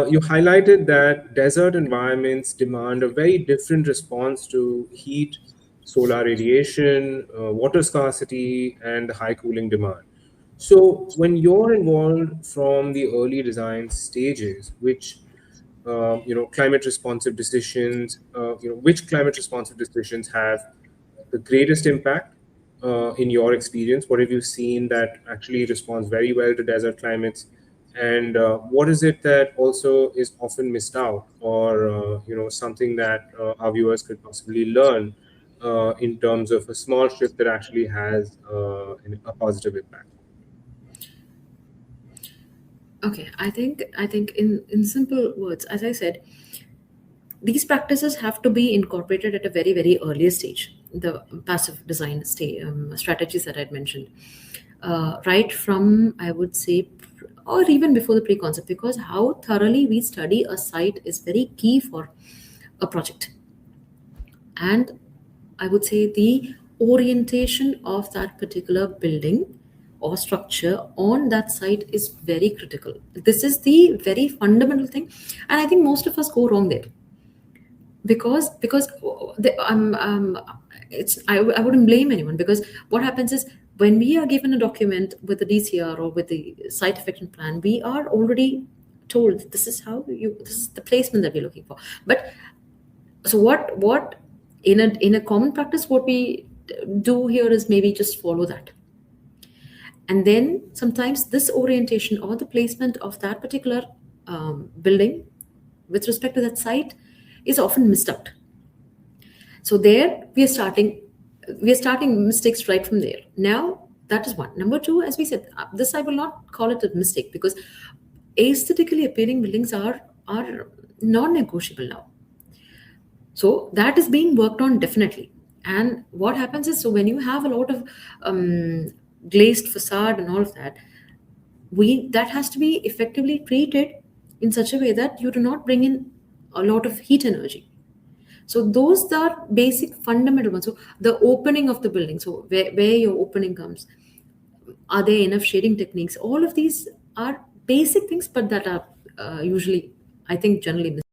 You highlighted that desert environments demand a very different response to heat, solar radiation, water scarcity, and the high cooling demand. So, when you're involved from the early design stages, climate responsive decisions, which climate responsive decisions have the greatest impact in your experience? What have you seen that actually responds very well to desert climates? And what is it that also is often missed out, or something that our viewers could possibly learn in terms of a small shift that actually has a positive impact? Okay, I think in simple words, as I said, these practices have to be incorporated at a very early stage. The passive design strategies that I'd mentioned, right from, I would say, or even before the pre-concept, because how thoroughly we study a site is very key for a project. And I would say the orientation of that particular building or structure on that site is very critical. This is the very fundamental thing, and I think most of us go wrong there, because I wouldn't blame anyone, because what happens is, when we are given a document with the DCR or with the site effective plan, we are already told this is this is the placement that we're looking for. But so what in a common practice, what we do here is maybe just follow that, and then sometimes this orientation or the placement of that particular building with respect to that site is often missed out. So there we are starting mistakes right from there. Now that is one. Number two, as we said, this I will not call it a mistake, because aesthetically appealing buildings are non-negotiable now. So that is being worked on definitely. And what happens is, so when you have a lot of glazed facade and all of that, we that has to be effectively treated in such a way that you do not bring in a lot of heat energy. So those are basic fundamental ones. So the opening of the building, so where your opening comes, are there enough shading techniques? All of these are basic things, but that are usually, I think, generally missed.